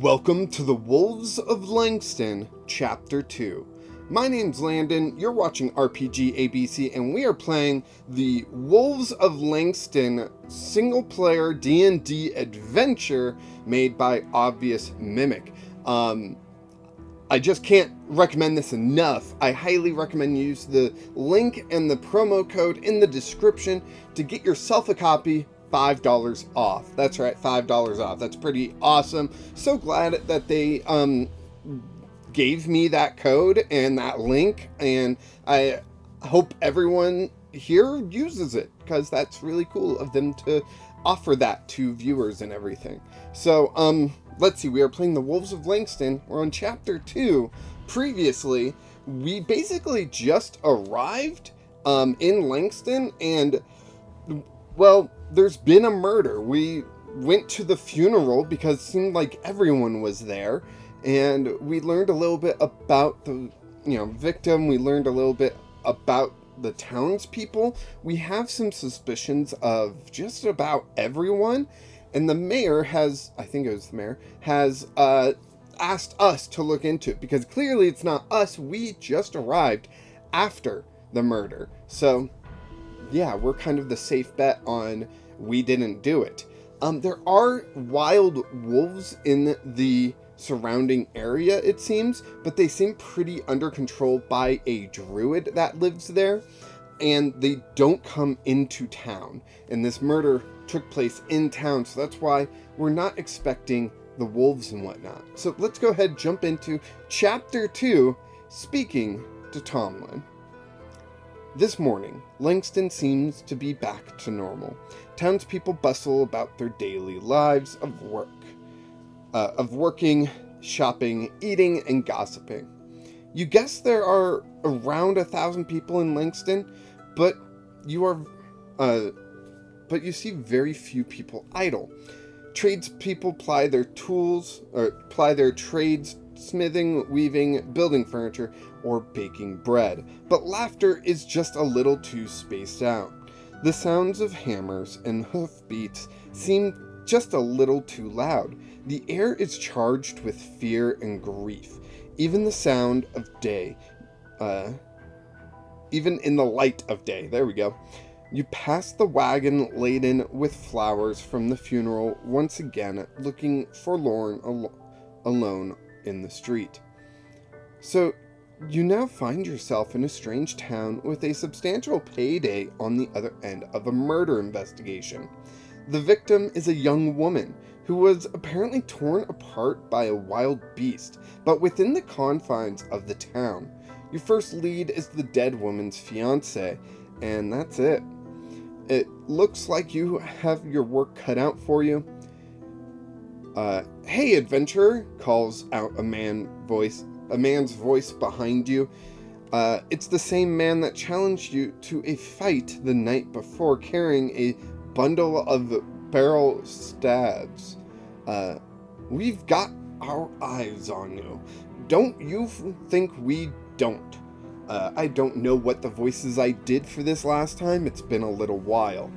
Welcome to the Wolves of Langston, Chapter 2. My name's Landon, you're watching RPG ABC, and we are playing the Wolves of Langston single-player D&D adventure made by Obvious Mimic. I just can't recommend this enough. I highly recommend you use the link and the promo code in the description to get yourself a copy. $5 off. That's right, $5 off. That's pretty awesome. So glad that they gave me that code and that link, and I hope everyone here uses it because that's really cool of them to offer that to viewers and everything. So let's see, we are playing the Wolves of Langston. We're on chapter 2. Previously, we basically just arrived in Langston, and well, there's been a murder. We went to the funeral because it seemed like everyone was there, and we learned a little bit about the, victim. We learned a little bit about the townspeople. We have some suspicions of just about everyone, and the mayor has, I think it was the mayor, has asked us to look into it because clearly it's not us. We just arrived after the murder. So yeah, we're kind of the safe bet on we didn't do it. There are wild wolves in the surrounding area, it seems, but they seem pretty under control by a druid that lives there, and they don't come into town. And this murder took place in town, so that's why we're not expecting the wolves and whatnot. So let's go ahead and jump into Chapter 2, Speaking to Tomlin. This morning, Langston seems to be back to normal. Townspeople bustle about their daily lives of working, shopping, eating, and gossiping. You guess there are around 1,000 people in Langston, but you see very few people idle. Tradespeople ply their trades, smithing, weaving, building furniture, or baking bread, but laughter is just a little too spaced out. The sounds of hammers and hoofbeats seem just a little too loud. The air is charged with fear and grief. Even the sound of day, even in the light of day, there we go. You pass the wagon laden with flowers from the funeral, once again looking forlorn alone in the street. So you now find yourself in a strange town with a substantial payday on the other end of a murder investigation. The victim is a young woman who was apparently torn apart by a wild beast, but within the confines of the town. Your first lead is the dead woman's fiancé, and that's it. It looks like you have your work cut out for you. Hey, adventurer, calls out a man's voice behind you. It's the same man that challenged you to a fight the night before, carrying a bundle of barrel stabs. We've got our eyes on you. Don't you think we don't? I don't know what the voices I did for this last time. It's been a little while.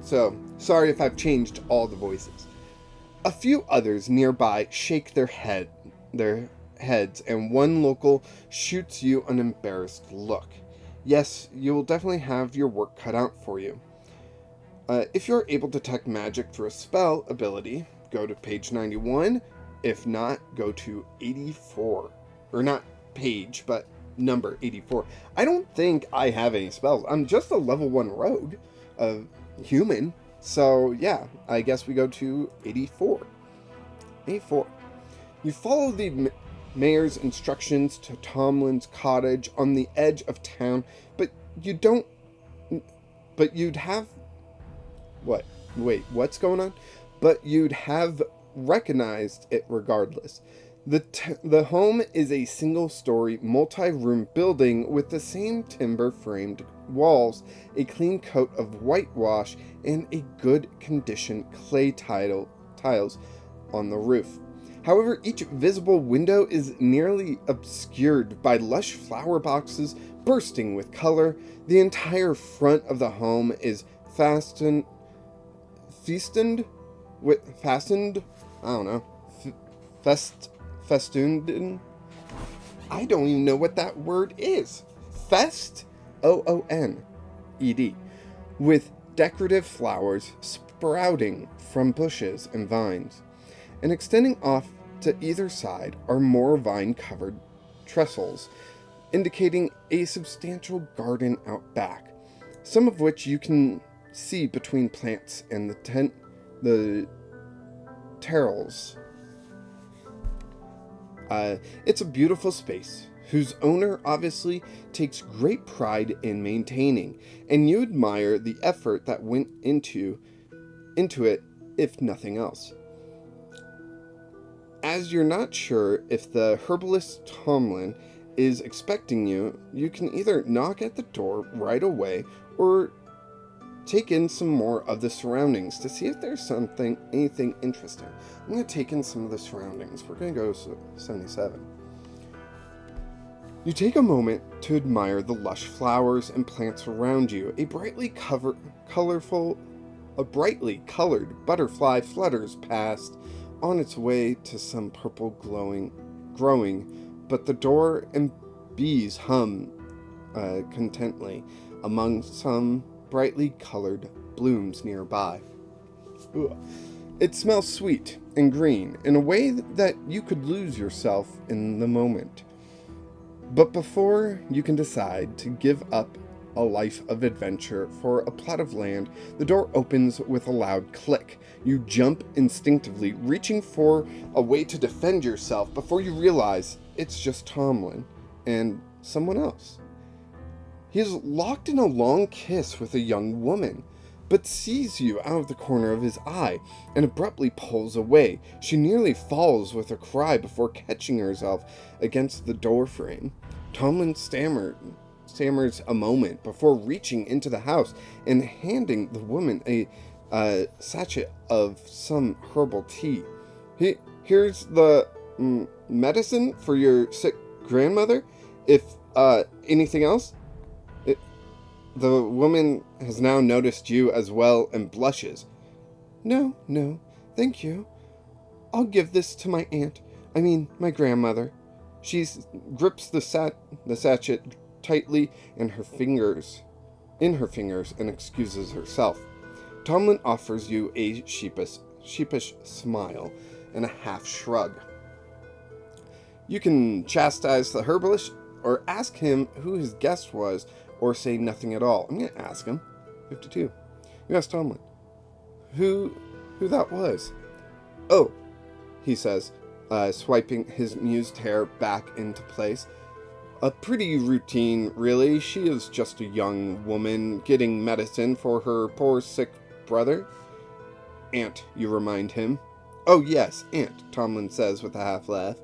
So sorry if I've changed all the voices. A few others nearby shake their heads, and one local shoots you an embarrassed look. Yes, you will definitely have your work cut out for you. If you're able to detect magic through a spell ability, go to page 91. If not, go to 84. Or not page, but number 84. I don't think I have any spells. I'm just a level 1 rogue, human. So yeah, I guess we go to 84. 84. You follow the mayor's instructions to Tomlin's cottage on the edge of town, but you'd have... What? Wait, what's going on? But you'd have recognized it regardless. The home is a single-story, multi-room building with the same timber-framed walls, a clean coat of whitewash, and a good-condition clay tiles on the roof. However, each visible window is nearly obscured by lush flower boxes bursting with color. The entire front of the home is fastened, I don't know, festooned. I don't even know what that word is. Fest, Ooned, with decorative flowers sprouting from bushes and vines, and extending off to either side are more vine-covered trestles, indicating a substantial garden out back, some of which you can see between plants and the terrals. It's a beautiful space, whose owner obviously takes great pride in maintaining, and you admire the effort that went into it, if nothing else. As you're not sure if the herbalist Tomlin is expecting you, you can either knock at the door right away or take in some more of the surroundings to see if there's anything interesting. I'm going to take in some of the surroundings. We're going to go 77. You take a moment to admire the lush flowers and plants around you. A brightly colored butterfly flutters past on its way to some purple growing, but the door and bees hum contently among some brightly colored blooms nearby. Ugh. It smells sweet and green in a way that you could lose yourself in the moment. But before you can decide to give up a life of adventure for a plot of land, the door opens with a loud click. You jump instinctively, reaching for a way to defend yourself before you realize it's just Tomlin and someone else. He is locked in a long kiss with a young woman, but sees you out of the corner of his eye and abruptly pulls away. She nearly falls with a cry before catching herself against the doorframe. Tomlin stammers a moment before reaching into the house and handing the woman a sachet of some herbal tea. Here's the medicine for your sick grandmother. If anything else. The woman has now noticed you as well and blushes. No, thank you. I'll give this to my my grandmother. She grips the sachet tightly in her fingers and excuses herself. Tomlin offers you a sheepish smile and a half shrug. You can chastise the herbalist or ask him who his guest was, or say nothing at all. I'm going to ask him. 52. You ask Tomlin who that was. Oh, he says, swiping his mused hair back into place. A pretty routine, really. She is just a young woman getting medicine for her poor sick brother. Aunt, you remind him. Oh yes, Aunt, Tomlin says with a half laugh.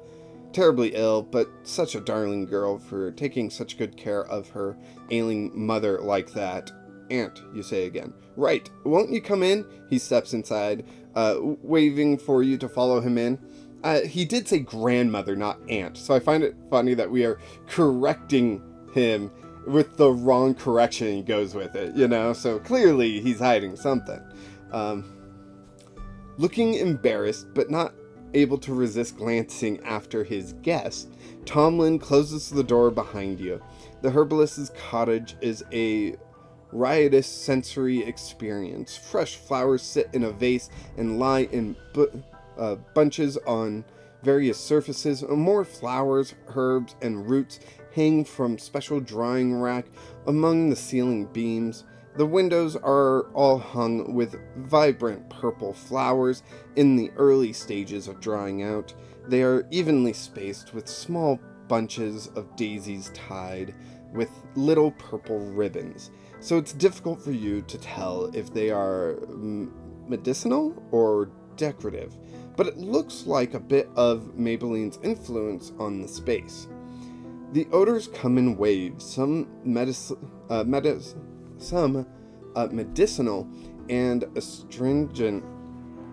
Terribly ill, but such a darling girl for taking such good care of her ailing mother like that. Aunt, you say again. Right, won't you come in? He steps inside, waving for you to follow him in. He did say grandmother, not aunt, so I find it funny that we are correcting him with the wrong correction. He goes with it, so clearly he's hiding something. Looking embarrassed, but not able to resist glancing after his guest, Tomlin closes the door behind you. The herbalist's cottage is a riotous sensory experience. Fresh flowers sit in a vase and lie in bunches on various surfaces. More flowers, herbs, and roots hang from special drying rack among the ceiling beams. The windows are all hung with vibrant purple flowers in the early stages of drying out. They are evenly spaced with small bunches of daisies tied with little purple ribbons, so it's difficult for you to tell if they are medicinal or decorative, but it looks like a bit of Maybelline's influence on the space. The odors come in waves, some medicinal and astringent,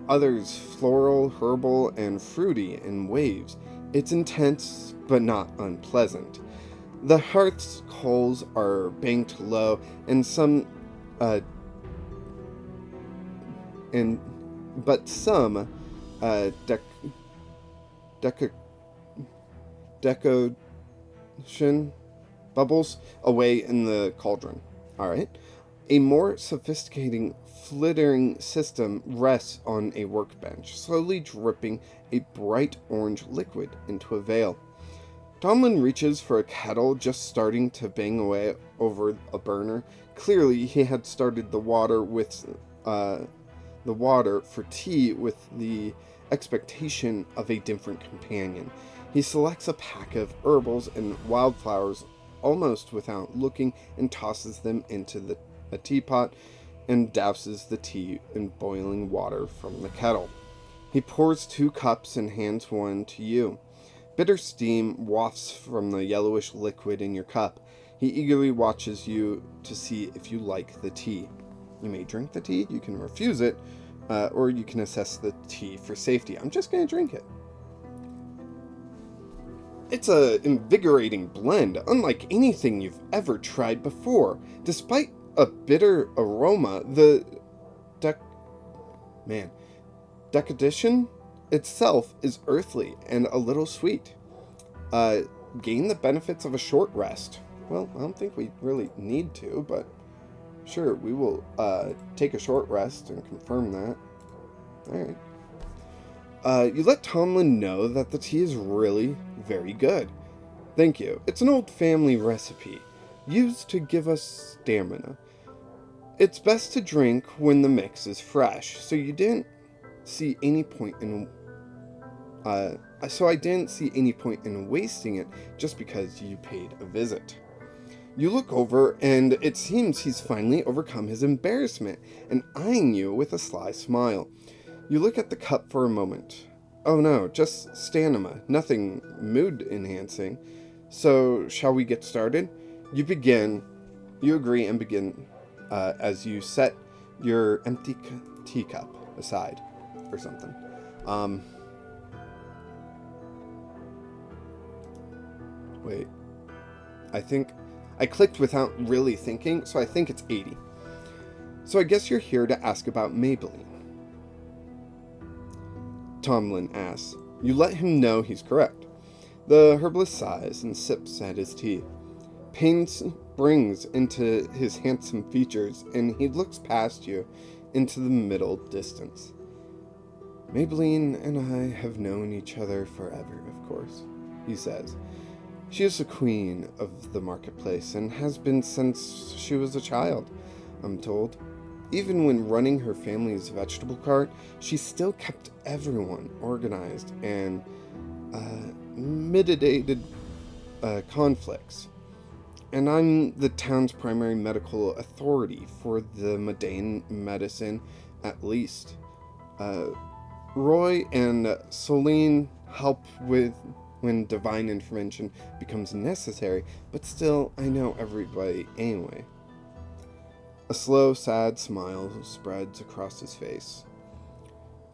others floral, herbal, and fruity in waves. It's intense, but not unpleasant. The hearth's coals are banked low, and some deco- decoction bubbles away in the cauldron. Alright. A more sophisticated flittering system rests on a workbench, slowly dripping a bright orange liquid into a veil. Tomlin reaches for a kettle just starting to bang away over a burner. Clearly, he had started the water for tea with the expectation of a different companion. He selects a pack of herbals and wildflowers almost without looking and tosses them into a teapot and douses the tea in boiling water from the kettle. He pours 2 cups and hands one to you. Bitter steam wafts from the yellowish liquid in your cup. He eagerly watches you to see if you like the tea. You may drink the tea, you can refuse it, or you can assess the tea for safety. I'm just going to drink it. It's an invigorating blend, unlike anything you've ever tried before. Despite a bitter aroma, the decoction itself is earthly and a little sweet. Gain the benefits of a short rest. Well, I don't think we really need to, but sure, we will take a short rest and confirm that. Alright. You let Tomlin know that the tea is really very good. Thank you. It's an old family recipe, used to give us stamina. It's best to drink when the mix is fresh, so I didn't see any point in wasting it just because you paid a visit. You look over, and it seems he's finally overcome his embarrassment and eyeing you with a sly smile. You look at the cup for a moment. Oh no, just stamina, nothing mood-enhancing. So, shall we get started? You agree and begin as you set your empty teacup aside, or something. Wait. I think I clicked without really thinking, so I think it's 80. So I guess you're here to ask about Maybelline. Tomlin asks. You let him know he's correct. The herbalist sighs and sips at his tea. Pain springs into his handsome features, and he looks past you into the middle distance. Maybelline and I have known each other forever, of course, he says. She is the queen of the marketplace and has been since she was a child, I'm told. Even when running her family's vegetable cart, she still kept everyone organized and mitigated conflicts. And I'm the town's primary medical authority for the mundane medicine, at least. Roy and Celine help with when divine intervention becomes necessary, but still, I know everybody anyway. A slow, sad smile spreads across his face.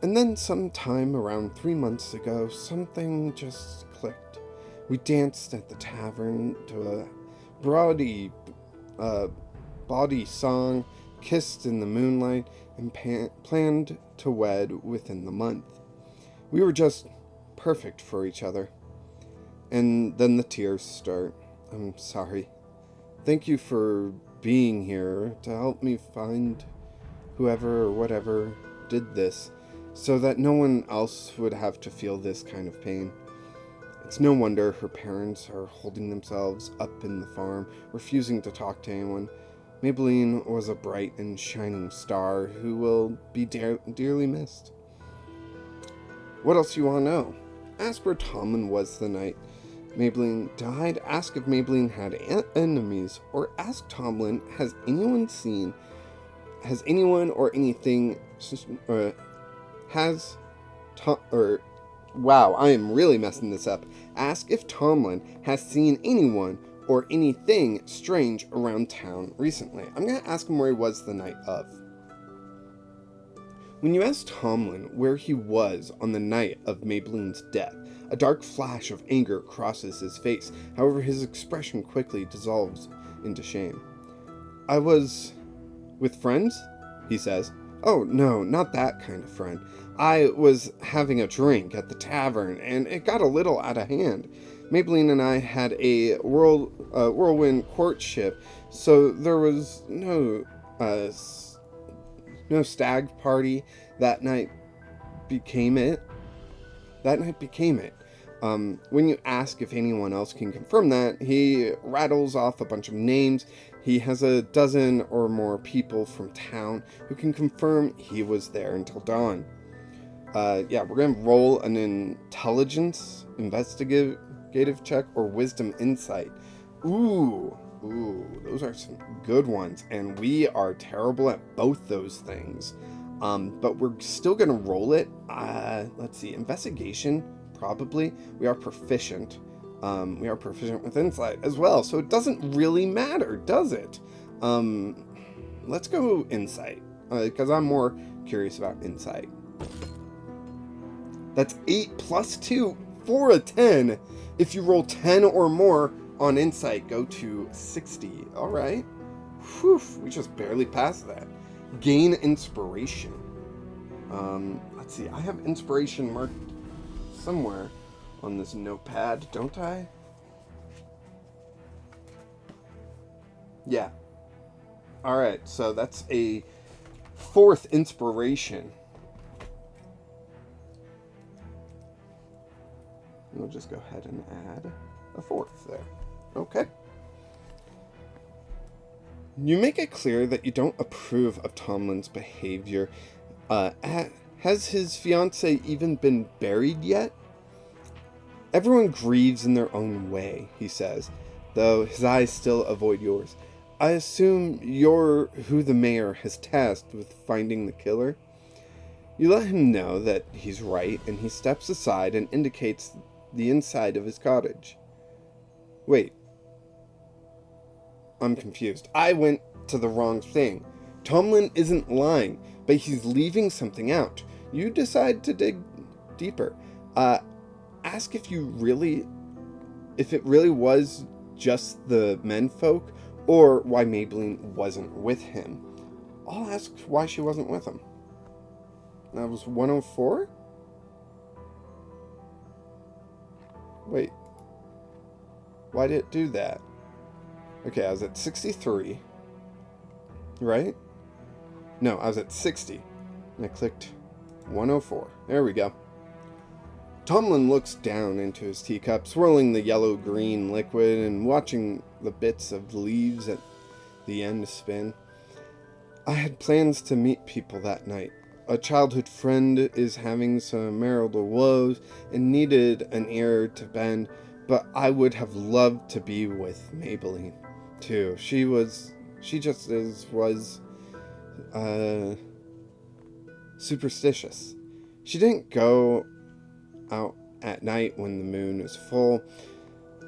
And then sometime around 3 months ago, something just clicked. We danced at the tavern to a bawdy song, kissed in the moonlight, and planned to wed within the month. We were just perfect for each other. And then the tears start. I'm sorry. Thank you for being here to help me find whoever or whatever did this, so that no one else would have to feel this kind of pain. It's no wonder her parents are holding themselves up in the farm, refusing to talk to anyone. Maybelline was a bright and shining star who will be dearly missed. What else you want to know? Ask where Tomlin was the night Maybelline died. Ask if Maybelline had enemies, or ask Tomlin, has anyone or anything, wow, I am really messing this up. Ask if Tomlin has seen anyone or anything strange around town recently. I'm going to ask him where he was the night of. When you ask Tomlin where he was on the night of Maybelline's death, a dark flash of anger crosses his face. However, his expression quickly dissolves into shame. I was with friends, he says. Oh, no, not that kind of friend. I was having a drink at the tavern, and it got a little out of hand. Maybelline and I had a whirlwind courtship, so there was uh, no stag party. That night became it. That night became it. When you ask if anyone else can confirm that, he rattles off a bunch of names. He has a dozen or more people from town who can confirm he was there until dawn. Yeah, we're going to roll an intelligence, investigative check, or wisdom insight. Ooh, those are some good ones. And we are terrible at both those things. But we're still going to roll it. Let's see, investigation, probably. We are proficient. We are proficient with insight as well. So it doesn't really matter, does it? Let's go insight, because I'm more curious about insight. That's 8 plus 2 for a 10. If you roll 10 or more on insight, go to 60. All right. Whew, we just barely passed that. Gain inspiration. Let's see. I have inspiration marked somewhere on this notepad, don't I? Yeah. All right. So that's a 4th inspiration. We'll just go ahead and add a 4th there. Okay. You make it clear that you don't approve of Tomlin's behavior. Has his fiancé even been buried yet? Everyone grieves in their own way, he says, though his eyes still avoid yours. I assume you're who the mayor has tasked with finding the killer? You let him know that he's right, and he steps aside and indicates the inside of his cottage. Wait. I'm confused. I went to the wrong thing. Tomlin isn't lying, but he's leaving something out. You decide to dig deeper. Ask if it really was just the menfolk, or why Maybelline wasn't with him. I'll ask why she wasn't with him. That was 104? Wait. Why did it do that? Okay, I was at 63. Right? No, I was at 60. And I clicked 104. There we go. Tomlin looks down into his teacup, swirling the yellow-green liquid and watching the bits of leaves at the end spin. I had plans to meet people that night. A childhood friend is having some marital woes and needed an ear to bend, but I would have loved to be with Maybelline, too. She just was superstitious. She didn't go out at night when the moon is full.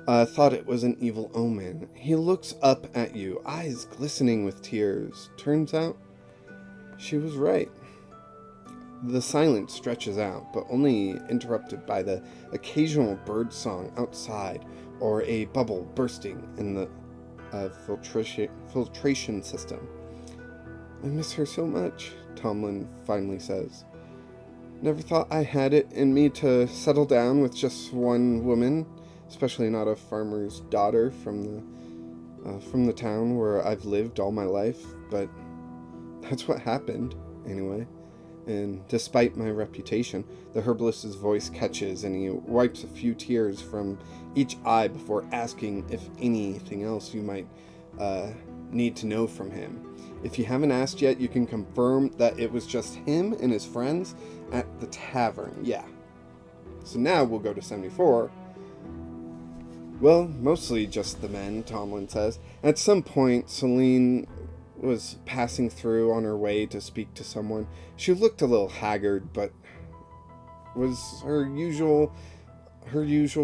Thought it was an evil omen. He looks up at you, eyes glistening with tears. Turns out, she was right. The silence stretches out, but only interrupted by the occasional bird song outside or a bubble bursting in the filtration system. I miss her so much, Tomlin finally says. Never thought I had it in me to settle down with just one woman, especially not a farmer's daughter from the town where I've lived all my life, but that's what happened, anyway. And despite my reputation, the herbalist's voice catches, and he wipes a few tears from each eye before asking if anything else you might need to know from him. If you haven't asked yet, you can confirm that it was just him and his friends at the tavern. Yeah. So now we'll go to 74. Well, mostly just the men, Tomlin says. At some point, Celine was passing through on her way to speak to someone. She looked a little haggard, but was her usual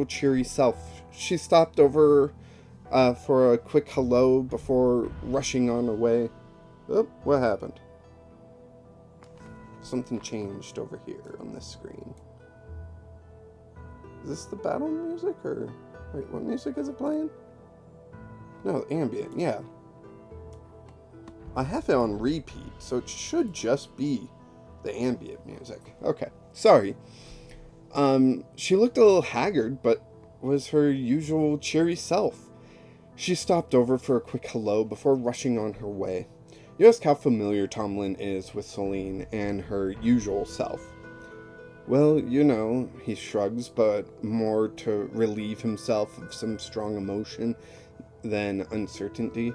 cheery self. She stopped over for a quick hello before rushing on her way. Oh, what happened? Something changed over here on this screen. Is this the battle music, or wait, what music is it playing? No, ambient, yeah. I have it on repeat, so it should just be the ambient music. Okay. Sorry. She looked a little haggard, but was her usual cheery self. She stopped over for a quick hello before rushing on her way. You ask how familiar Tomlin is with Celine and her usual self. Well, he shrugs, but more to relieve himself of some strong emotion than uncertainty.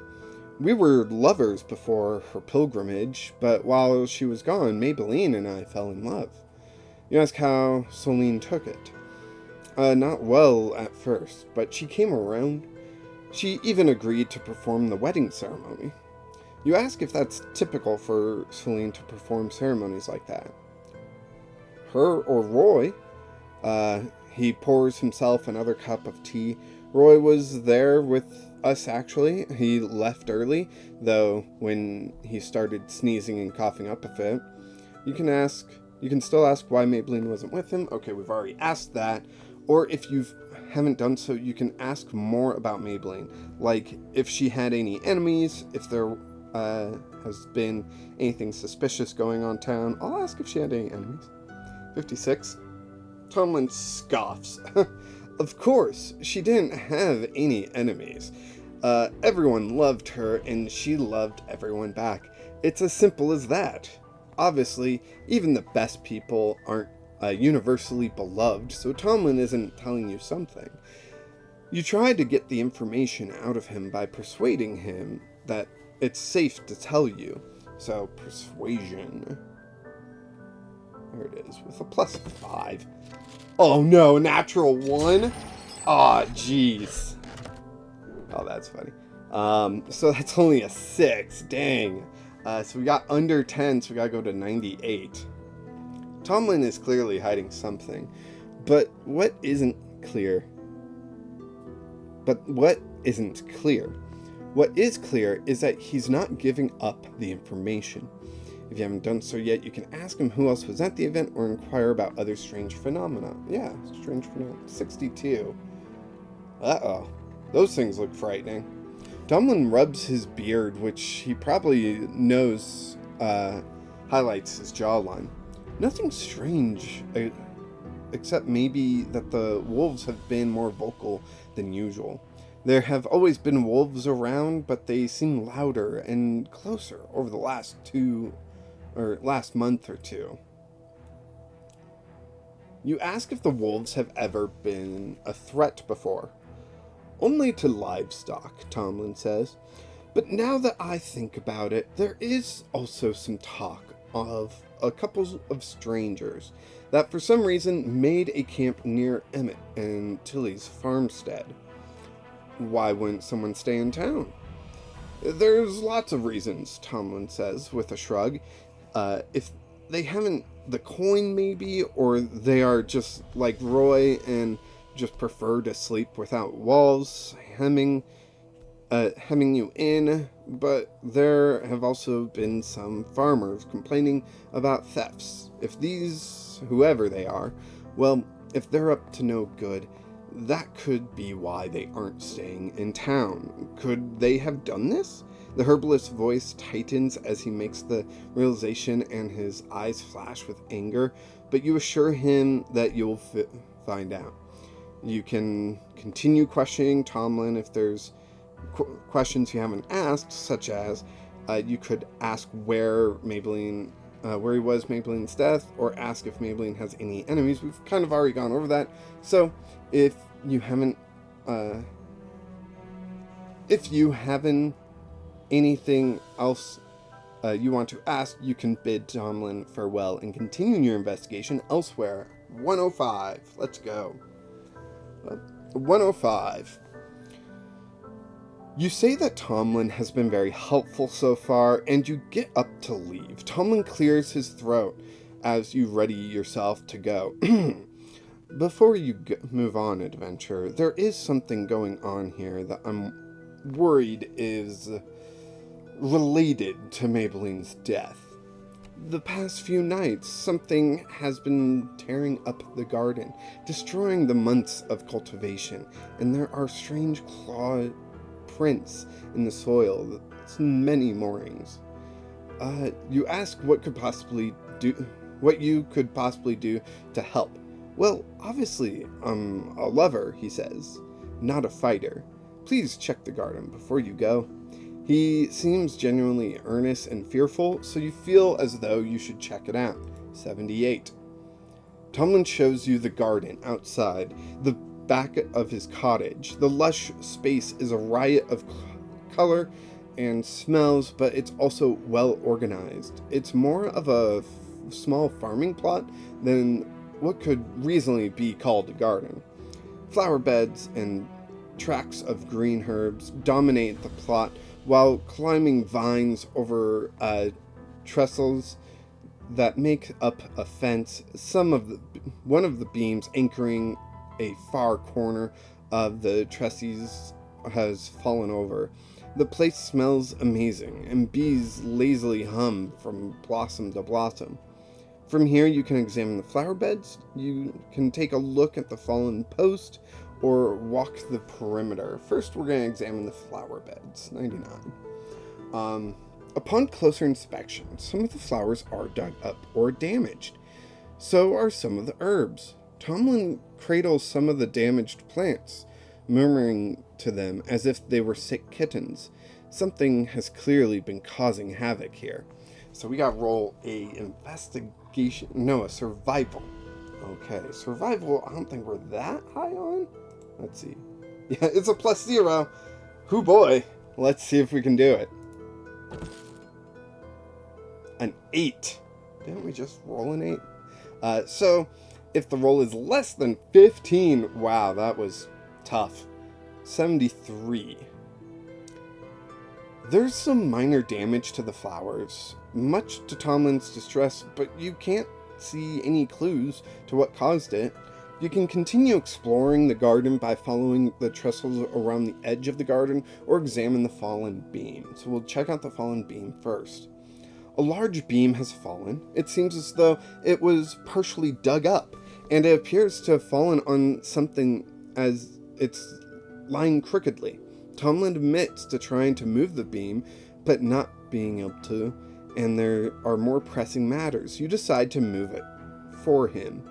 We were lovers before her pilgrimage, but while she was gone, Maybelline and I fell in love. You ask how Celine took it. Not well at first, but she came around. She even agreed to perform the wedding ceremony. You ask if that's typical for Celine to perform ceremonies like that. Her or Roy? He pours himself another cup of tea. Roy was there with us, actually. He left early, though when he started sneezing and coughing up a fit. You can still ask why Maybelline wasn't with him. Okay, we've already asked that. Or if you haven't done so, you can ask more about Maybelline. Like, if she had any enemies, if there has been anything suspicious going on town. I'll ask if she had any enemies. 56. Tomlin scoffs. Of course, she didn't have any enemies. Everyone loved her, and she loved everyone back. It's as simple as that. Obviously, even the best people aren't universally beloved, so Tomlin isn't telling you something. You try to get the information out of him by persuading him that it's safe to tell you. So, persuasion. There it is, with a +5. Oh no, natural 1? Aw, jeez. Oh, that's funny. So that's only a 6, dang. So we got under 10, so we gotta go to 98. Tomlin is clearly hiding something, but what isn't clear? What is clear is that he's not giving up the information. If you haven't done so yet, you can ask him who else was at the event or inquire about other strange phenomena. Yeah, strange phenomena. 62. Uh-oh. Those things look frightening. Tomlin rubs his beard, which he probably knows highlights his jawline. Nothing strange, except maybe that the wolves have been more vocal than usual. There have always been wolves around, but they seem louder and closer over the last month or two. You ask if the wolves have ever been a threat before. Only to livestock, Tomlin says. But now that I think about it, there is also some talk of a couple of strangers that for some reason made a camp near Emmett and Tilly's farmstead. Why wouldn't someone stay in town? There's lots of reasons, Tomlin says with a shrug. If they haven't the coin maybe, or they are just like Roy and just prefer to sleep without walls, hemming you in, but there have also been some farmers complaining about thefts. If these, whoever they are, well, if they're up to no good, that could be why they aren't staying in town. Could they have done this? The herbalist's voice tightens as he makes the realization and his eyes flash with anger, but you assure him that you'll find out. You can continue questioning Tomlin if there's questions you haven't asked, such as you could ask where he was Maybelline's death, or ask if Maybelline has any enemies. We've kind of already gone over that. So if you haven't anything else you want to ask, you can bid Tomlin farewell and continue your investigation elsewhere. 105. Let's go. 105. You say that Tomlin has been very helpful so far, and you get up to leave. Tomlin clears his throat as you ready yourself to go. Before you move on, adventurer, there is something going on here that I'm worried is related to Maybelline's death. The past few nights, something has been tearing up the garden, destroying the months of cultivation, and there are strange claw prints in the soil, many moorings. You ask what could possibly what you could possibly do to help. Well, obviously, I'm a lover, he says, not a fighter. Please check the garden before you go. He seems genuinely earnest and fearful, so you feel as though you should check it out. 78. Tomlin shows you the garden outside, the back of his cottage. The lush space is a riot of color and smells, but it's also well organized. It's more of a small farming plot than what could reasonably be called a garden. Flower beds and tracts of green herbs dominate the plot, while climbing vines over trestles that make up a fence, one of the beams anchoring a far corner of the trusses has fallen over. The place smells amazing, and bees lazily hum from blossom to blossom. From here you can examine the flower beds, you can take a look at the fallen post, or walk the perimeter. First we're going to examine the flower beds. 99. Upon closer inspection, some of the flowers are dug up or damaged. So are some of the herbs. Tomlin cradles some of the damaged plants, murmuring to them as if they were sick kittens. Something has clearly been causing havoc here. So we got to roll a survival. Okay, survival, I don't think we're that high on. Let's see. Yeah, it's a +0. Hoo boy. Let's see if we can do it. An 8. Didn't we just roll an 8? So, if the roll is less than 15, wow, that was tough. 73. There's some minor damage to the flowers, much to Tomlin's distress, but you can't see any clues to what caused it. You can continue exploring the garden by following the trestles around the edge of the garden, or examine the fallen beam. So we'll check out the fallen beam first. A large beam has fallen. It seems as though it was partially dug up, and it appears to have fallen on something as it's lying crookedly. Tomlin admits to trying to move the beam, but not being able to, and there are more pressing matters. You decide to move it for him.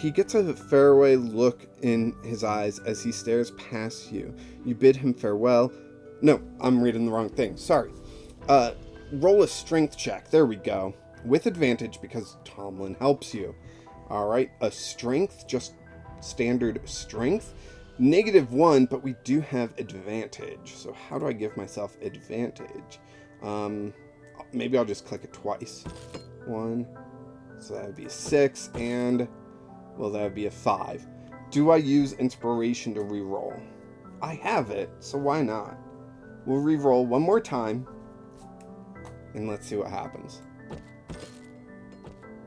He gets a faraway look in his eyes as he stares past you. You bid him farewell. No, I'm reading the wrong thing. Sorry. Roll a strength check. There we go. With advantage because Tomlin helps you. Alright, a strength, just standard strength. -1, but we do have advantage. So how do I give myself advantage? Maybe I'll just click it twice. 1. So that would be a 6, and, well, that would be a 5. Do I use inspiration to reroll? I have it, so why not? We'll reroll one more time, and let's see what happens.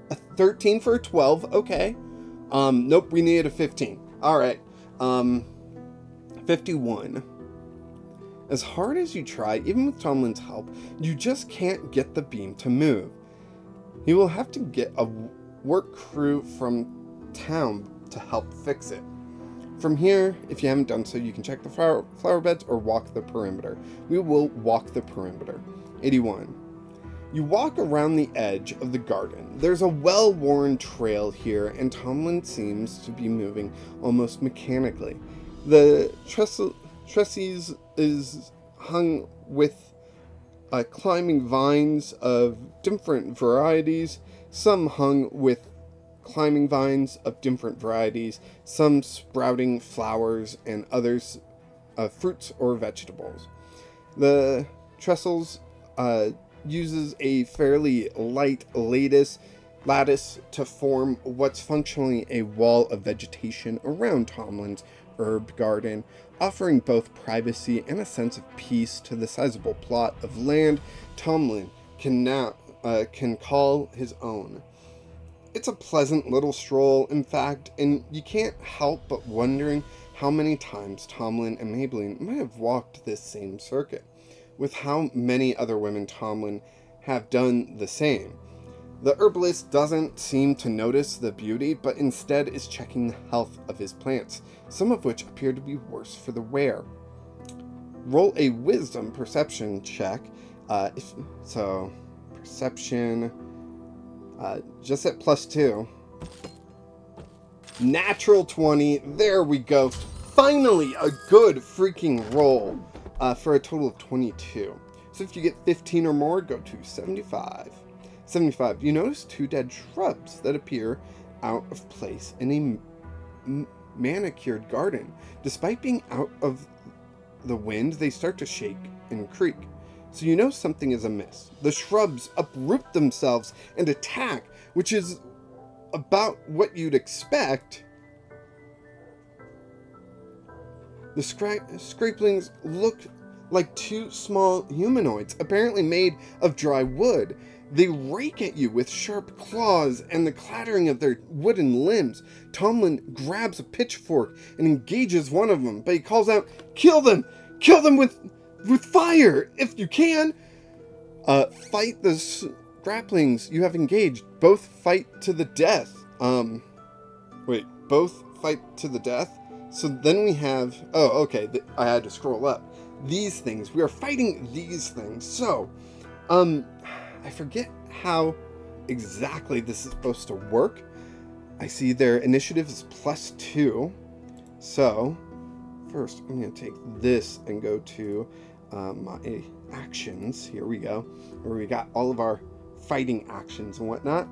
A 13 for a 12, okay. Nope, we needed a 15. Alright, 51. As hard as you try, even with Tomlin's help, you just can't get the beam to move. He will have to get a work crew from town to help fix it. From here, if you haven't done so, you can check the flower beds or walk the perimeter. We will walk the perimeter. 81. You walk around the edge of the garden. There's a well-worn trail here, and Tomlin seems to be moving almost mechanically. The trusses is hung with climbing vines of different varieties, some hung with climbing vines of different varieties, some sprouting flowers, and others fruits or vegetables. The trestles uses a fairly light lattice to form what's functionally a wall of vegetation around Tomlin's herb garden, offering both privacy and a sense of peace to the sizable plot of land Tomlin can call his own. It's a pleasant little stroll, in fact, and you can't help but wondering how many times Tomlin and Maybelline might have walked this same circuit, with how many other women Tomlin have done the same. The herbalist doesn't seem to notice the beauty, but instead is checking the health of his plants, some of which appear to be worse for the wear. Roll a wisdom perception check. Perception. Just at +2. Natural 20. There we go. Finally, a good freaking roll for a total of 22. So if you get 15 or more, go to 75. 75. You notice 2 dead shrubs that appear out of place in a manicured garden. Despite being out of the wind, they start to shake and creak. So you know something is amiss. The shrubs uproot themselves and attack, which is about what you'd expect. The scrapplings look like 2 small humanoids, apparently made of dry wood. They rake at you with sharp claws and the clattering of their wooden limbs. Tomlin grabs a pitchfork and engages one of them, but he calls out, "Kill them! Kill them with fire, if you can!" Fight the scrapplings you have engaged. Both fight to the death. Wait, both fight to the death? So then we have, oh, okay, I had to scroll up. These things, we are fighting these things. So, I forget how exactly this is supposed to work. I see their initiative is +2. So, first I'm going to take this and go to my actions. Here we go. Where we got all of our fighting actions and whatnot.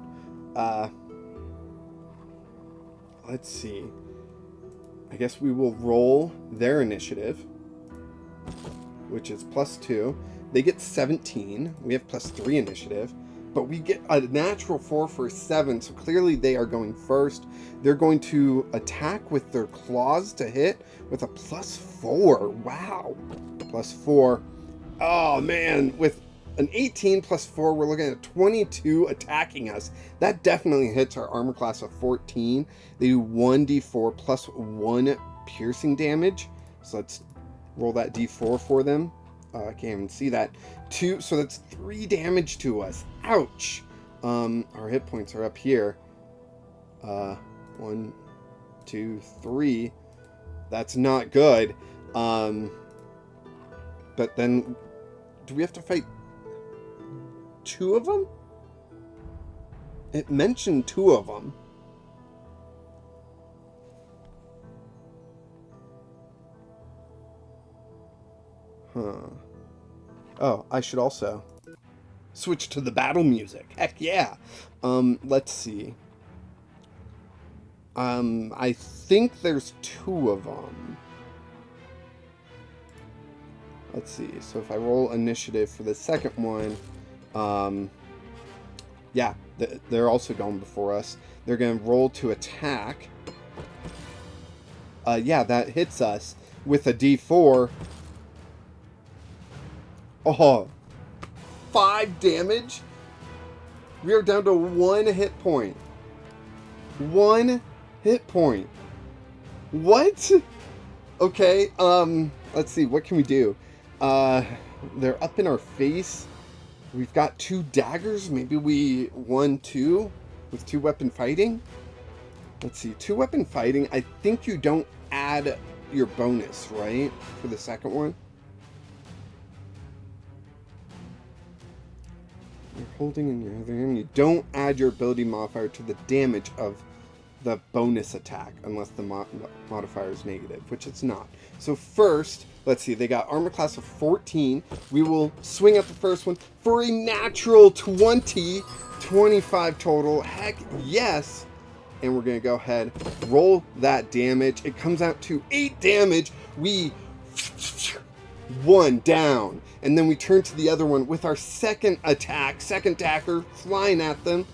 Let's see. I guess we will roll their initiative, which is +2. They get 17. We have +3 initiative, but we get a natural 4 for 7. So clearly they are going first. They're going to attack with their claws to hit with a +4. Wow. +4. Oh man, with an 18 +4, we're looking at 22 attacking us. That definitely hits our armor class of 14. They do 1d4 +1 piercing damage. So let's roll that d4 for them. I can't even see that. 2, so that's 3 damage to us. Ouch. Our hit points are up here. 1, 2, 3. That's not good. But then, do we have to fight 2 of them? It mentioned 2 of them. Huh. Oh, I should also switch to the battle music. Heck yeah. Let's see. I think there's 2 of them. Let's see. So if I roll initiative for the second one, yeah, they're also going before us. They're going to roll to attack. Yeah, that hits us with a d4. Oh, 5 damage. We are down to 1 hit point. 1 hit point. What? Okay, let's see. What can we do? They're up in our face. We've got 2 daggers. Maybe we 1-2 with 2 weapon fighting. Let's see. 2 weapon fighting. I think you don't add your bonus, right? For the second one. You're holding in your other hand. You don't add your ability modifier to the damage of the bonus attack unless the modifier is negative, which it's not. So first, let's see, they got armor class of 14. We will swing at the first one for a natural 20. 25 total. Heck yes. And we're going to go ahead, roll that damage. It comes out to 8 damage. We 1 down. And then we turn to the other one with our second attack. Second dagger flying at them.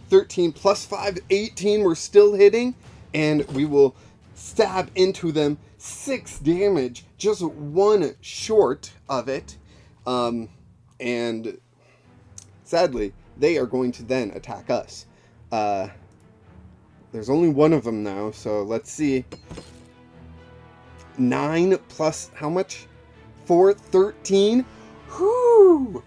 13 plus 5, 18. We're still hitting. And we will stab into them. 6 damage. Just 1 short of it. And sadly, they are going to then attack us. There's only 1 of them now. So let's see. 9 plus how much? 4, 13. Whew.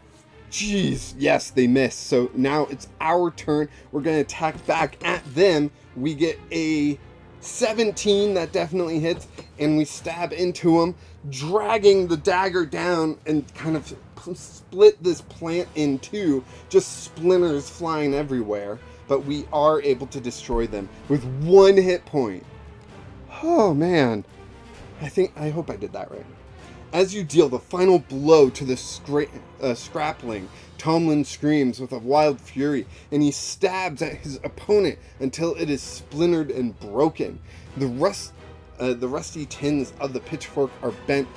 Jeez. Yes, they missed. So now it's our turn. We're going to attack back at them. We get a 17. That definitely hits. And we stab into them, dragging the dagger down and kind of split this plant in 2. Just splinters flying everywhere. but we are able to destroy them with 1 hit point. Oh man, I hope I did that right. As you deal the final blow to the scrappling, Tomlin screams with a wild fury, and he stabs at his opponent until it is splintered and broken. The rusty tins of the pitchfork are bent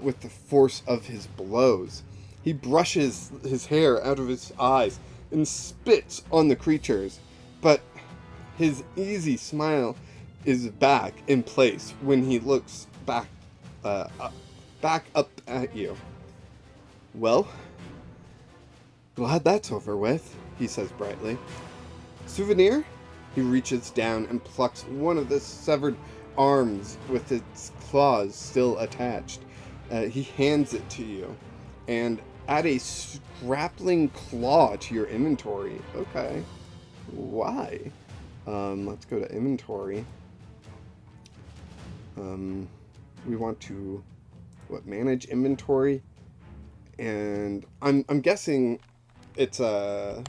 with the force of his blows. He brushes his hair out of his eyes and spits on the creatures, but his easy smile is back in place when he looks back up at you. Well, glad that's over with, he says brightly. Souvenir? He reaches down and plucks one of the severed arms with its claws still attached. He hands it to you, and add a scrappling claw to your inventory. Okay. Why? Let's go to inventory. We want to manage inventory, and I'm guessing it's a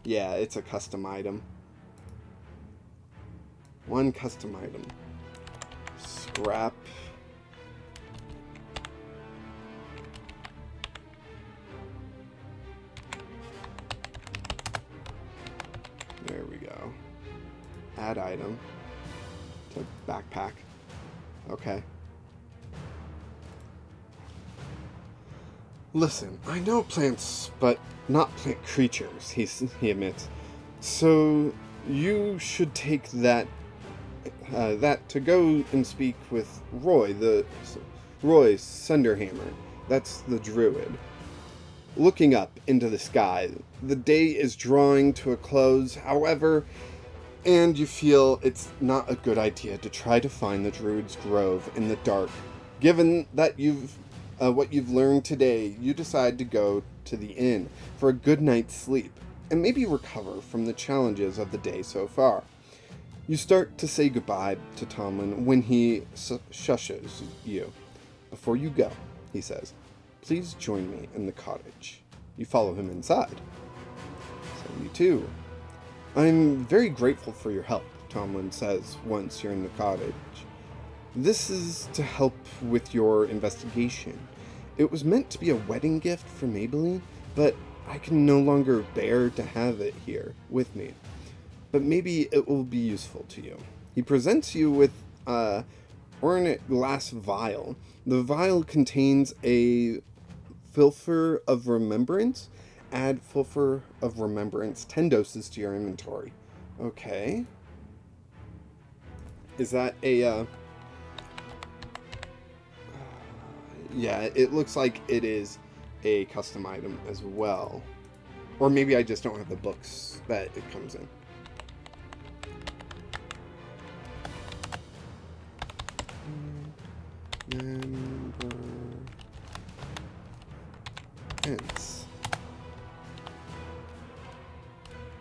it's a custom item. 1 custom item. Scrap. There we go. Add item to backpack. Okay. Listen, I know plants, but not plant creatures, he admits. So you should take that to go and speak with Roy Sunderhammer. That's the druid. Looking up into the sky, the day is drawing to a close, however, and you feel it's not a good idea to try to find the druid's grove in the dark. Given that what you've learned today, you decide to go to the inn for a good night's sleep, and maybe recover from the challenges of the day so far. You start to say goodbye to Tomlin when he shushes you. Before you go, he says, please join me in the cottage. You follow him inside. So you too. I'm very grateful for your help, Tomlin says once you're in the cottage. This is to help with your investigation. It was meant to be a wedding gift for Maybelline, but I can no longer bear to have it here with me. But maybe it will be useful to you. He presents you with a ornate glass vial. The vial contains a philter of remembrance. Add philter of remembrance 10 doses to your inventory. Okay. Is that a yeah, it looks like it is a custom item as well. Or maybe I just don't have the books that it comes in. Hence.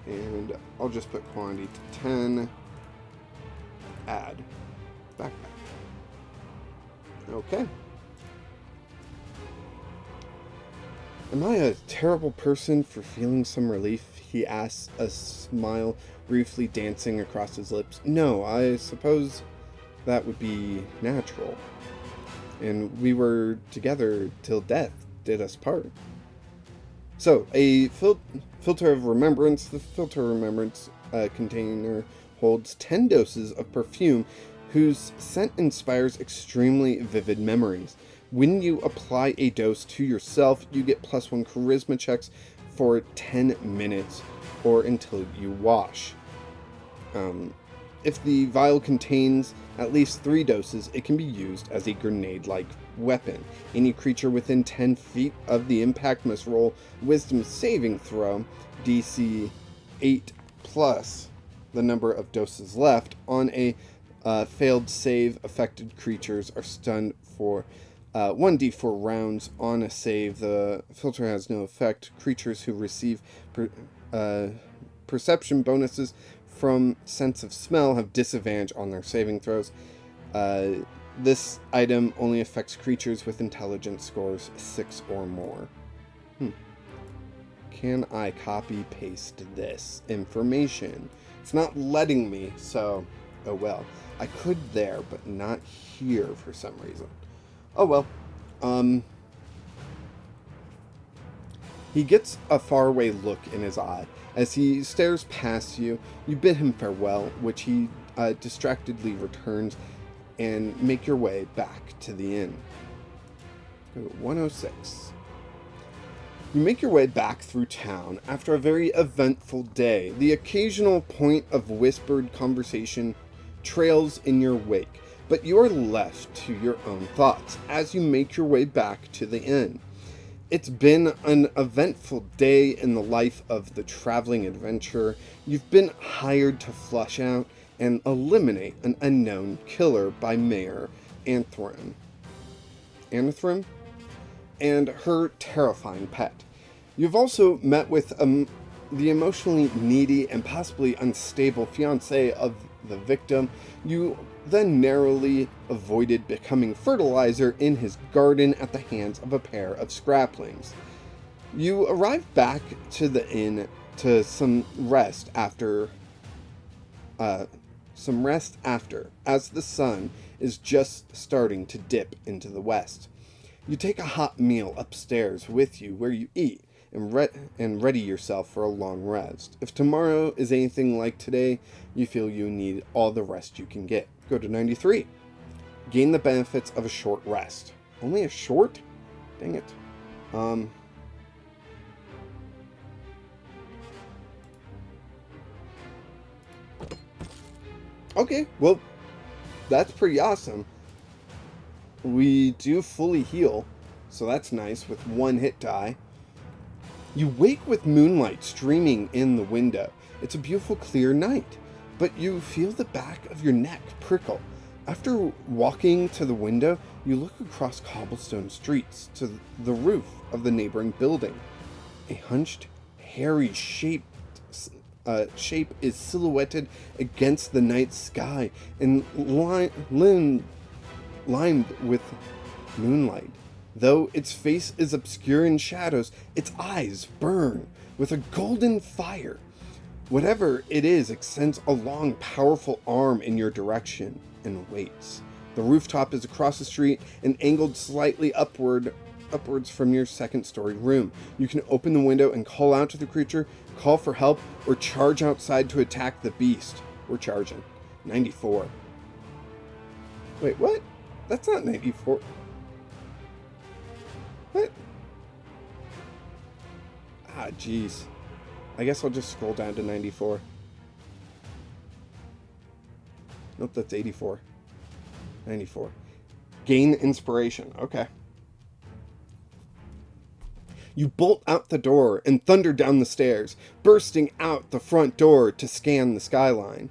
And I'll just put quantity to 10. Add. Backpack. Okay. Am I a terrible person for feeling some relief? He asks, a smile briefly dancing across his lips. No, I suppose that would be natural. And we were together till death did us part. So, a filter of remembrance. The filter of remembrance container holds 10 doses of perfume whose scent inspires extremely vivid memories. When you apply a dose to yourself, you get +1 charisma checks for 10 minutes or until you wash. If the vial contains at least 3 doses, it can be used as a grenade-like weapon. Any creature within 10 feet of the impact must roll Wisdom saving throw, DC 8 plus the number of doses left. On a failed save, affected creatures are stunned for 1d4 rounds. On a save, the filter has no effect. Creatures who receive perception bonuses from sense of smell have disadvantage on their saving throws. This item only affects creatures with intelligence scores 6 or more. can I copy paste this information? It's not letting me, so oh well. I could there, but not here for some reason. Oh well. He gets a faraway look in his eye. As he stares past you, you bid him farewell, which he distractedly returns, and make your way back to the inn. Go to 106. You make your way back through town after a very eventful day. The occasional point of whispered conversation trails in your wake, but you are left to your own thoughts as you make your way back to the inn. It's been an eventful day in the life of the traveling adventurer. You've been hired to flush out and eliminate an unknown killer by Mayor Anthrim and her terrifying pet. You've also met with the emotionally needy and possibly unstable fiancé of the victim. You then narrowly avoided becoming fertilizer in his garden at the hands of a pair of scrapplings. You arrived back to the inn to some rest after, as the sun is just starting to dip into the west. You take a hot meal upstairs with you where you eat and ready yourself for a long rest. If tomorrow is anything like today, you feel you need all the rest you can get. Go to 93. Gain the benefits of a short rest. Only a short? Dang it. Okay, well, that's pretty awesome. We do fully heal, so that's nice with one hit die. You wake with moonlight streaming in the window. It's a beautiful, clear night, but you feel the back of your neck prickle. After walking to the window, you look across cobblestone streets to the roof of the neighboring building. A hunched, hairy shape is silhouetted against the night sky and lined with moonlight. Though its face is obscure in shadows, its eyes burn with a golden fire. Whatever it is extends a long, powerful arm in your direction and waits. The rooftop is across the street and angled slightly upwards from your second-story room. You can open the window and call out to the creature, call for help, or charge outside to attack the beast. We're charging. 94. Wait, what? That's not 94. What? Ah, jeez. I guess I'll just scroll down to 94. Nope, that's 84. 94. Gain inspiration. Okay. You bolt out the door and thunder down the stairs, bursting out the front door to scan the skyline.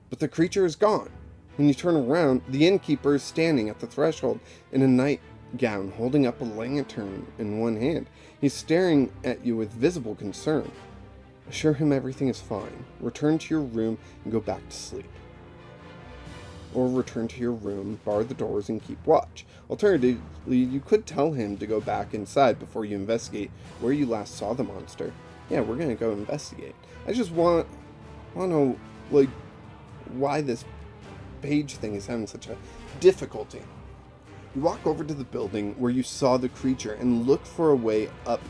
But the creature is gone. When you turn around, the innkeeper is standing at the threshold in a nightgown, holding up a lantern in one hand. He's staring at you with visible concern. Assure him everything is fine. Return to your room and go back to sleep. Or return to your room, bar the doors, and keep watch. Alternatively, you could tell him to go back inside before you investigate where you last saw the monster. Yeah, we're gonna go investigate. I just want to know, like, why this page thing is having such a difficulty. You walk over to the building where you saw the creature and look for a way up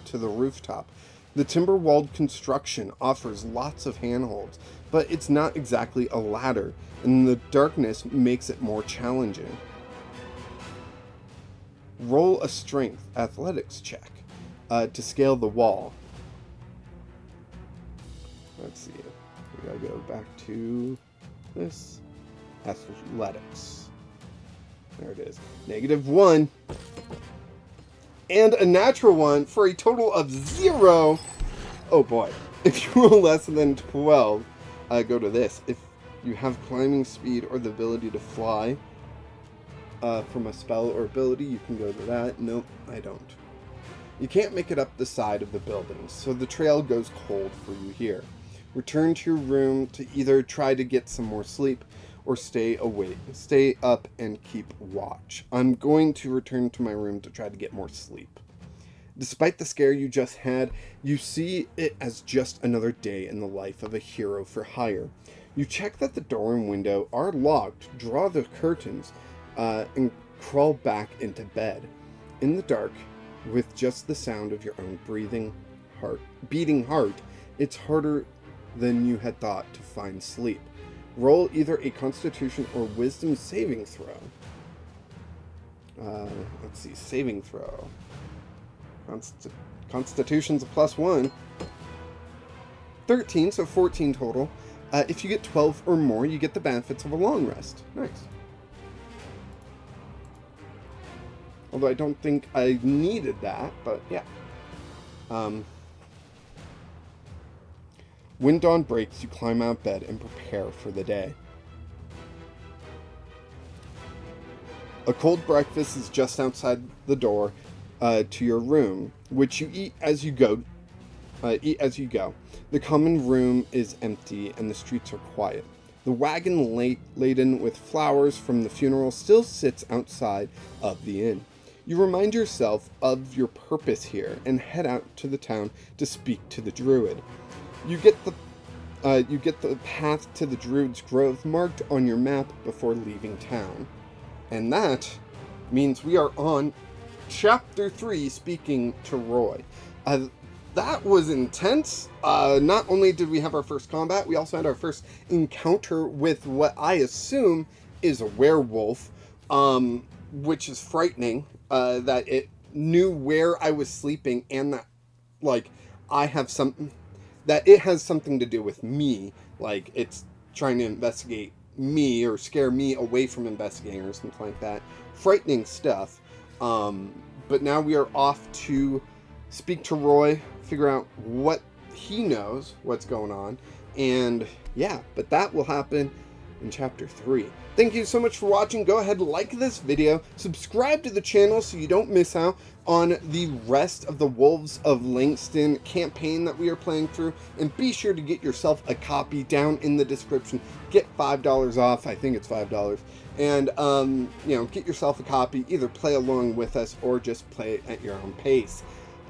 to the rooftop. The timber-walled construction offers lots of handholds, but it's not exactly a ladder, and the darkness makes it more challenging. Roll a strength athletics check to scale the wall. Let's see. We gotta go back to this. Athletics. There it is. -1. And a natural 1 for a total of 0. Oh boy. If you roll less than 12, go to this. If you have climbing speed or the ability to fly from a spell or ability, you can go to that. Nope, I don't. You can't make it up the side of the building, so the trail goes cold for you here. Return to your room to either try to get some more sleep or stay up and keep watch. I'm going to return to my room to try to get more sleep. Despite the scare you just had, you see it as just another day in the life of a hero for hire. You check that the door and window are locked, draw the curtains, and crawl back into bed. In the dark, with just the sound of your own beating heart, it's harder than you had thought to find sleep. Roll either a Constitution or Wisdom saving throw. Let's see, saving throw. Constitution's a +1. 13, so 14 total. If you get 12 or more, you get the benefits of a long rest. Nice. Although I don't think I needed that, but yeah. When dawn breaks, you climb out of bed and prepare for the day. A cold breakfast is just outside the door to your room, which you eat as you go. The common room is empty and the streets are quiet. The wagon laden with flowers from the funeral still sits outside of the inn. You remind yourself of your purpose here and head out to the town to speak to the druid. You get the path to the druid's grove marked on your map before leaving town. And that means we are on Chapter 3, speaking to Roy. That was intense. Not only did we have our first combat, we also had our first encounter with what I assume is a werewolf, which is frightening, that it knew where I was sleeping and that, like, that it has something to do with me, like, it's trying to investigate me or scare me away from investigating or something like that. Frightening stuff. But now we are off to speak to Roy, figure out what he knows, what's going on, and yeah, but that will happen in Chapter 3. Thank you so much for watching. Go ahead and like this video, subscribe to the channel so you don't miss out on the rest of the Wolves of Langston campaign that we are playing through, and be sure to get yourself a copy down in the description. Get $5 off, I think it's $5, and get yourself a copy, either play along with us or just play it at your own pace.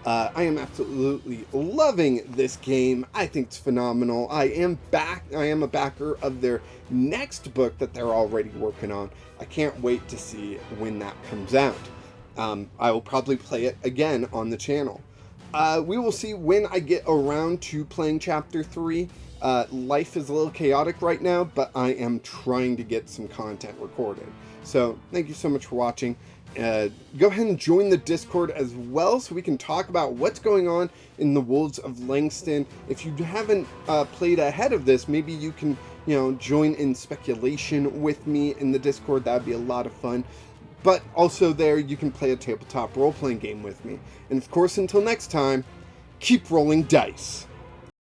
I am absolutely loving this game. I think it's phenomenal. I am a backer of their next book that they're already working on. I can't wait to see when that comes out. I will probably play it again on the channel. We will see when I get around to playing Chapter 3. Life is a little chaotic right now, but I am trying to get some content recorded. So thank you so much for watching. Go ahead and join the Discord as well so we can talk about what's going on in the Wolves of Langston. If you haven't played ahead of this, maybe you can join in speculation with me in the Discord. That would be a lot of fun. But also there you can play a tabletop role-playing game with me. And of course, until next time, keep rolling dice.